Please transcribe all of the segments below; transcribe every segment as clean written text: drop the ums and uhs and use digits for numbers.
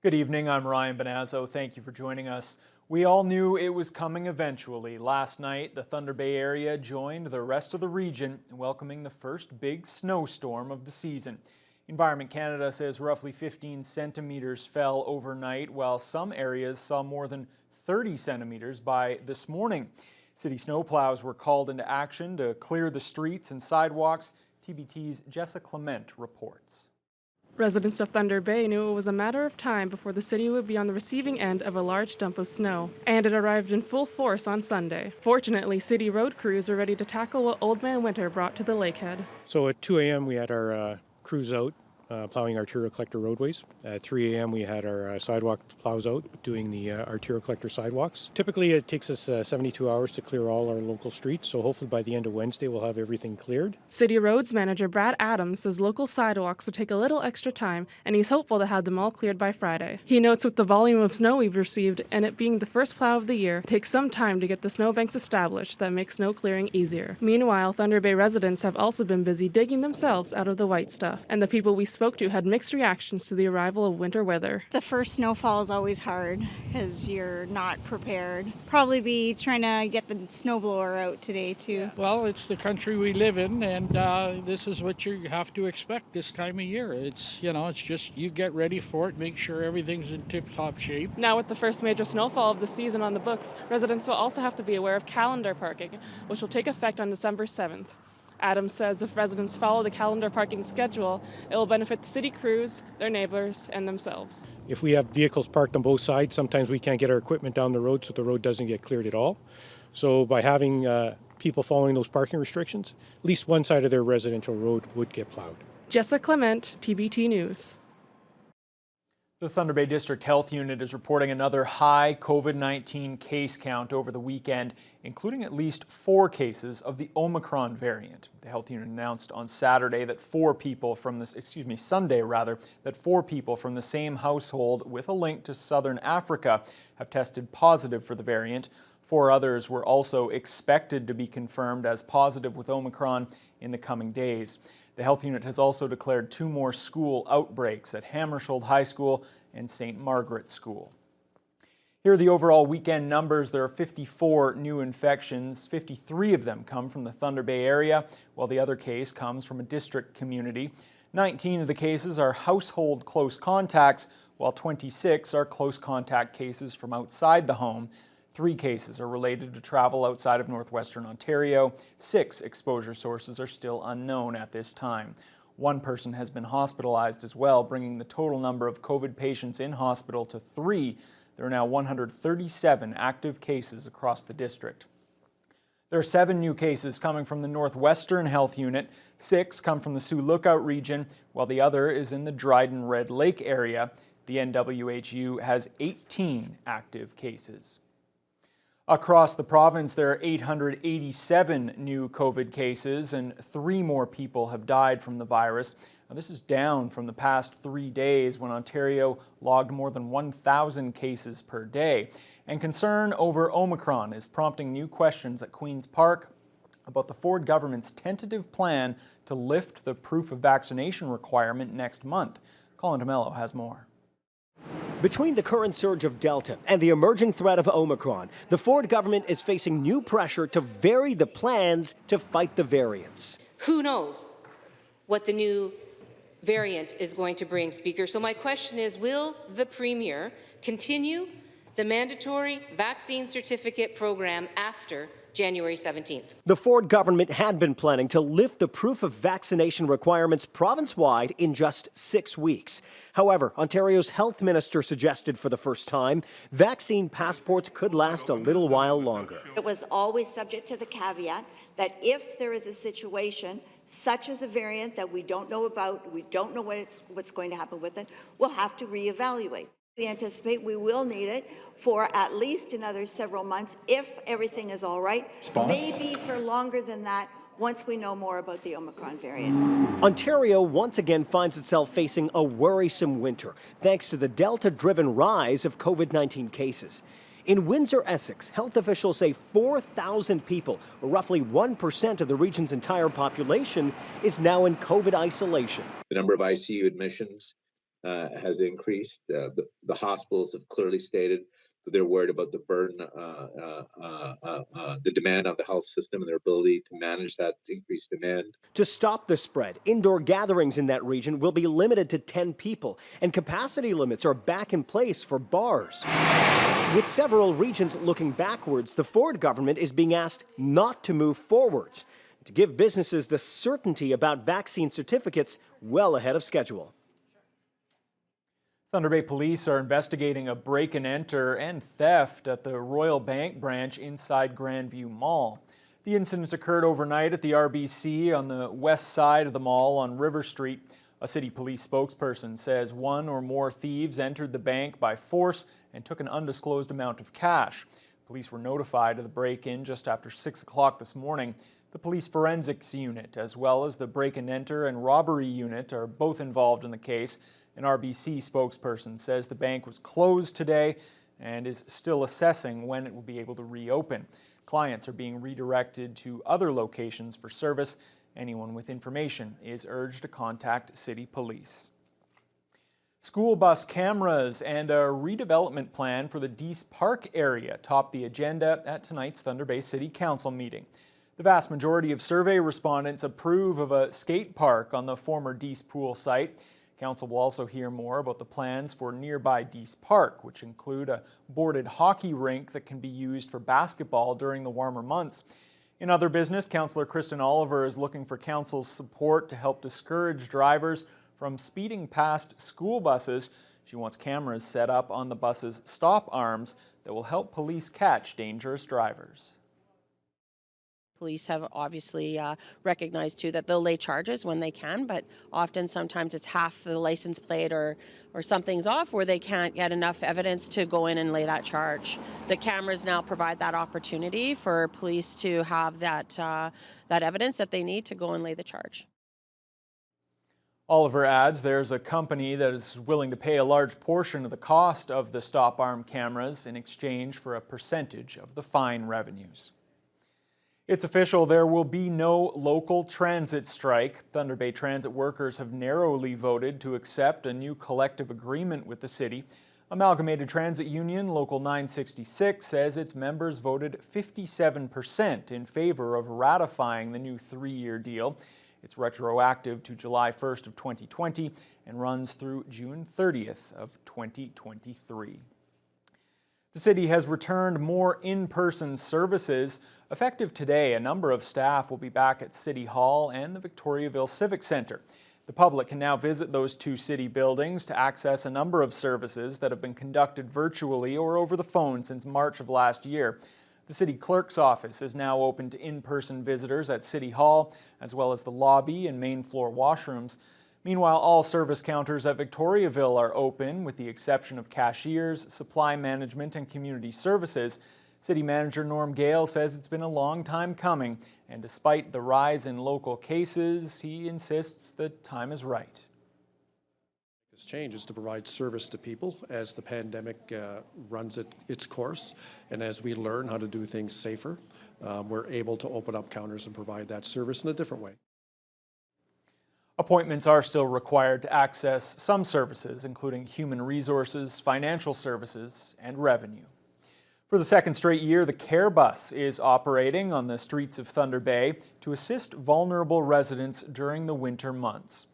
Good evening, I'm Ryan Benazzo. Thank you for joining us. We all knew it was coming eventually. Last night, the Thunder Bay area joined the rest of the region in welcoming the first big snowstorm of the season. Environment Canada says roughly 15 centimeters fell overnight, while some areas saw more than 30 centimeters by this morning. City snowplows were called into action to clear the streets and sidewalks. TBT's Jessica Clement reports. Residents of Thunder Bay knew it was a matter of time before the city would be on the receiving end of a large dump of snow, and it arrived in full force on Sunday. Fortunately, city road crews were ready to tackle what Old Man Winter brought to the lakehead. So at 2 a.m. we had our crews out plowing arterial collector roadways. At 3 a.m. we had our sidewalk plows out doing the arterial collector sidewalks. Typically it takes us 72 hours to clear all our local streets, so hopefully by the end of Wednesday we'll have everything cleared. City Roads Manager Brad Adams says local sidewalks will take a little extra time, and he's hopeful to have them all cleared by Friday. He notes with the volume of snow we've received and it being the first plow of the year, it takes some time to get the snowbanks established that make snow clearing easier. Meanwhile, Thunder Bay residents have also been busy digging themselves out of the white stuff, and the people we spoke to had mixed reactions to the arrival of winter weather. The first snowfall is always hard because you're not prepared. Probably be trying to get the snowblower out today too. Well, it's the country we live in, and this is what you have to expect this time of year. It's just you get ready for it, make sure everything's in tip-top shape. Now with the first major snowfall of the season on the books, residents will also have to be aware of calendar parking, which will take effect on December 7th. Adams says if residents follow the calendar parking schedule, it will benefit the city crews, their neighbors, and themselves. If we have vehicles parked on both sides, sometimes we can't get our equipment down the road, so the road doesn't get cleared at all. So by having people following those parking restrictions, at least one side of their residential road would get plowed. Jessica Clement, TBT News. The Thunder Bay District Health Unit is reporting another high COVID-19 case count over the weekend, including at least 4 cases of the Omicron variant. The Health Unit announced on Saturday that 4 people from this, Sunday rather, that 4 people from the same household with a link to Southern Africa have tested positive for the variant. 4 others were also expected to be confirmed as positive with Omicron in the coming days. The Health Unit has also declared 2 more school outbreaks at Hammersholt High School and St. Margaret School. Here are the overall weekend numbers. There are 54 new infections. 53 of them come from the Thunder Bay area, while the other case comes from a district community. 19 of the cases are household close contacts, while 26 are close contact cases from outside the home. 3 cases are related to travel outside of northwestern Ontario. 6 exposure sources are still unknown at this time. 1 person has been hospitalized as well, bringing the total number of COVID patients in hospital to 3. There are now 137 active cases across the district. There are 7 new cases coming from the Northwestern Health Unit. 6 come from the Sioux Lookout region, while the other is in the Dryden Red Lake area. The NWHU has 18 active cases. Across the province, there are 887 new COVID cases, and 3 more people have died from the virus. Now, this is down from the past 3 days when Ontario logged more than 1,000 cases per day. And concern over Omicron is prompting new questions at Queen's Park about the Ford government's tentative plan to lift the proof of vaccination requirement next month. Colin DeMello has more. Between the current surge of Delta and the emerging threat of Omicron, the Ford government is facing new pressure to vary the plans to fight the variants. Who knows what the new variant is going to bring, Speaker? So my question is, will the Premier continue the mandatory vaccine certificate program after January 17th. The Ford government had been planning to lift the proof of vaccination requirements province-wide in just 6 weeks. However, Ontario's health minister suggested for the first time vaccine passports could last a little while longer. It was always subject to the caveat that if there is a situation such as a variant that we don't know about, we don't know what's going to happen with it, we'll have to reevaluate. We anticipate we will need it for at least another several months if everything is all right. Maybe for longer than that once we know more about the Omicron variant. Ontario once again finds itself facing a worrisome winter thanks to the Delta-driven rise of COVID-19 cases. In Windsor, Essex, health officials say 4,000 people, or roughly 1% of the region's entire population, is now in COVID isolation. The number of ICU admissions has increased. The hospitals have clearly stated that they're worried about the burden, the demand on the health system and their ability to manage that increased demand. To stop the spread, indoor gatherings in that region will be limited to 10 people, and capacity limits are back in place for bars. With several regions looking backwards, the Ford government is being asked not to move forwards, to give businesses the certainty about vaccine certificates well ahead of schedule. Thunder Bay Police are investigating a break-and-enter and theft at the Royal Bank branch inside Grandview Mall. The incident occurred overnight at the RBC on the west side of the mall on River Street. A city police spokesperson says one or more thieves entered the bank by force and took an undisclosed amount of cash. Police were notified of the break-in just after 6 o'clock this morning. The police forensics unit, as well as the break-and-enter and robbery unit, are both involved in the case. An RBC spokesperson says the bank was closed today and is still assessing when it will be able to reopen. Clients are being redirected to other locations for service. Anyone with information is urged to contact city police. School bus cameras and a redevelopment plan for the Dease Park area topped the agenda at tonight's Thunder Bay City Council meeting. The vast majority of survey respondents approve of a skate park on the former Dease Pool site. Council will also hear more about the plans for nearby Dease Park, which include a boarded hockey rink that can be used for basketball during the warmer months. In other business, Councillor Kristen Oliver is looking for Council's support to help discourage drivers from speeding past school buses. She wants cameras set up on the bus's stop arms that will help police catch dangerous drivers. Police have obviously recognized too that they'll lay charges when they can, but often sometimes it's half the license plate or something's off where they can't get enough evidence to go in and lay that charge. The cameras now provide that opportunity for police to have that evidence that they need to go and lay the charge. Oliver adds there's a company that is willing to pay a large portion of the cost of the stop arm cameras in exchange for a percentage of the fine revenues. It's official, there will be no local transit strike. Thunder Bay Transit workers have narrowly voted to accept a new collective agreement with the city. Amalgamated Transit Union Local 966 says its members voted 57% in favor of ratifying the new 3-year deal. It's retroactive to July 1st of 2020 and runs through June 30th of 2023. The city has returned more in-person services. Effective today, a number of staff will be back at City Hall and the Victoriaville Civic Centre. The public can now visit those two city buildings to access a number of services that have been conducted virtually or over the phone since March of last year. The city clerk's office is now open to in-person visitors at City Hall, as well as the lobby and main floor washrooms. Meanwhile, all service counters at Victoriaville are open, with the exception of cashiers, supply management, and community services. City Manager Norm Gale says it's been a long time coming, and despite the rise in local cases, he insists the time is right. This change is to provide service to people as the pandemic runs its course, and as we learn how to do things safer, we're able to open up counters and provide that service in a different way. Appointments are still required to access some services, including human resources, financial services, and revenue. For the second straight year, the Care Bus is operating on the streets of Thunder Bay to assist vulnerable residents during the winter months.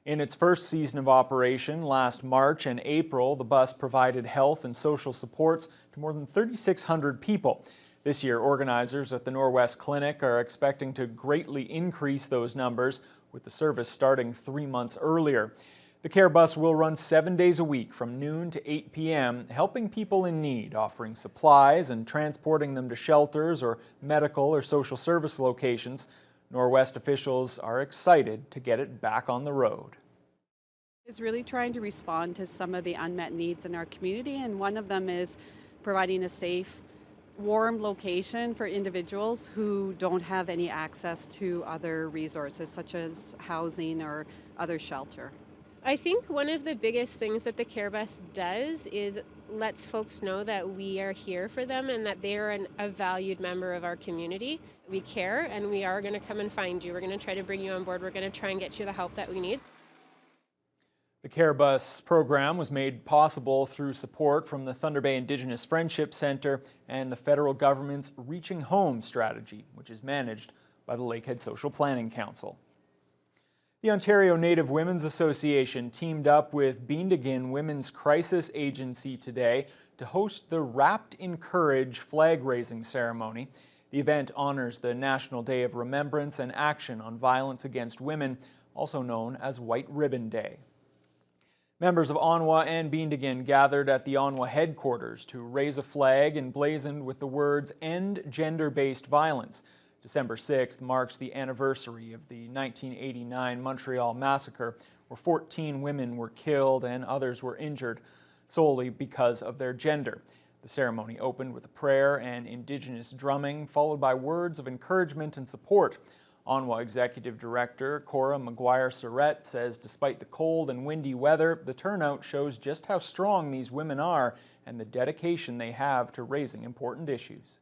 In its first season of operation last March and April, the bus provided health and social supports to more than 3,600 people. This year, organizers at the Norwest Clinic are expecting to greatly increase those numbers, with the service starting 3 months earlier. The Care Bus will run 7 days a week from noon to 8 p.m., helping people in need, offering supplies and transporting them to shelters or medical or social service locations. Norwest officials are excited to get it back on the road. Is really trying to respond to some of the unmet needs in our community, and one of them is providing a safe, warm location for individuals who don't have any access to other resources such as housing or other shelter. I think one of the biggest things that the Care Bus does is lets folks know that we are here for them and that they are a valued member of our community. We care, and we are going to come and find you. We're going to try to bring you on board. We're going to try and get you the help that we need. The Care Bus program was made possible through support from the Thunder Bay Indigenous Friendship Centre and the federal government's Reaching Home strategy, which is managed by the Lakehead Social Planning Council. The Ontario Native Women's Association teamed up with Beandigin Women's Crisis Agency today to host the Wrapped in Courage flag-raising ceremony. The event honors the National Day of Remembrance and Action on Violence Against Women, also known as White Ribbon Day. Members of Onwa and Beandigin gathered at the Onwa headquarters to raise a flag emblazoned with the words "End Gender-Based Violence." December 6th marks the anniversary of the 1989 Montreal massacre, where 14 women were killed and others were injured solely because of their gender. The ceremony opened with a prayer and Indigenous drumming, followed by words of encouragement and support. Onwa Executive Director Cora McGuire-Surrett says despite the cold and windy weather, the turnout shows just how strong these women are and the dedication they have to raising important issues.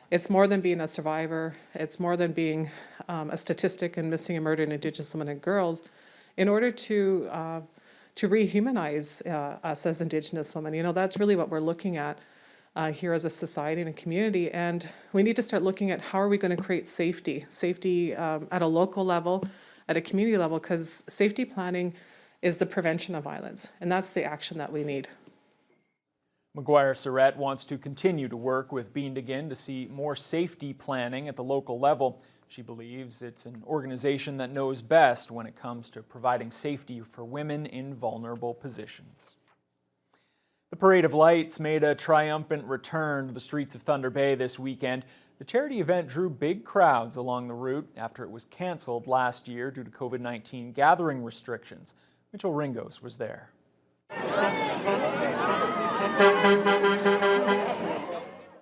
It's more than being a survivor. It's more than being a statistic in missing and murdered Indigenous women and girls. In order to rehumanize us as Indigenous women, you know, that's really what we're looking at here as a society and a community. And we need to start looking at how are we going to create safety at a local level, at a community level, because safety planning is the prevention of violence, and that's the action that we need. McGuire-Surrett wants to continue to work with Beandigin to see more safety planning at the local level. She believes it's an organization that knows best when it comes to providing safety for women in vulnerable positions. The Parade of Lights made a triumphant return to the streets of Thunder Bay this weekend. The charity event drew big crowds along the route after it was canceled last year due to COVID-19 gathering restrictions. Mitchell Ringos was there.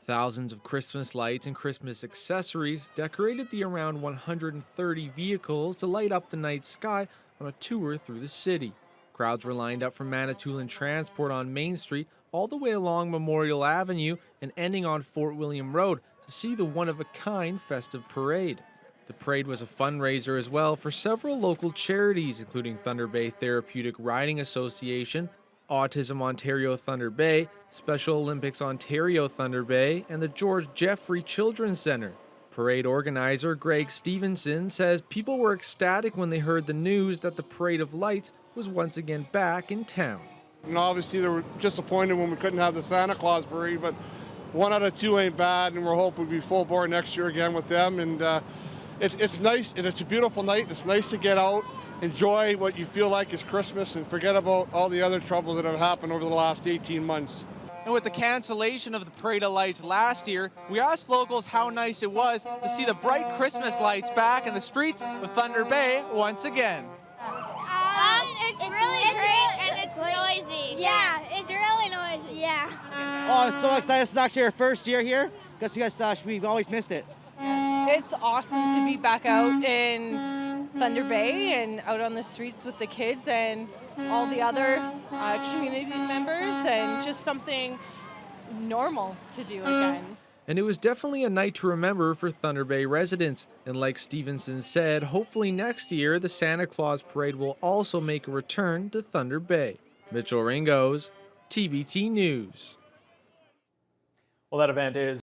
Thousands of Christmas lights and Christmas accessories decorated the around 130 vehicles to light up the night sky on a tour through the city. Crowds were lined up from Manitoulin Transport on Main Street all the way along Memorial Avenue and ending on Fort William Road to see the one-of-a-kind festive parade. The parade was a fundraiser as well for several local charities, including Thunder Bay Therapeutic Riding Association, Autism Ontario Thunder Bay, Special Olympics Ontario Thunder Bay, and the George Jeffrey Children's Centre. Parade organizer Greg Stephenson says people were ecstatic when they heard the news that the Parade of Lights was once again back in town. And obviously they were disappointed when we couldn't have the Santa Claus parade, but 1 out of 2 ain't bad, and we're hoping we'll be full bore next year again with them. And it's nice, and it's a beautiful night. It's nice to get out, enjoy what you feel like is Christmas, and forget about all the other troubles that have happened over the last 18 months. And with the cancellation of the Parade of Lights last year, we asked locals how nice it was to see the bright Christmas lights back in the streets of Thunder Bay once again. It's really great and it's noisy. Yeah, it's really noisy, yeah. Oh, I'm so excited. This is actually our first year here because we've always missed it. It's awesome to be back out in Thunder Bay and out on the streets with the kids and all the other community members, and just something normal to do again. And it was definitely a night to remember for Thunder Bay residents. And like Stephenson said, hopefully next year the Santa Claus Parade will also make a return to Thunder Bay. Mitchell Ringos, TBT News. Well, that event is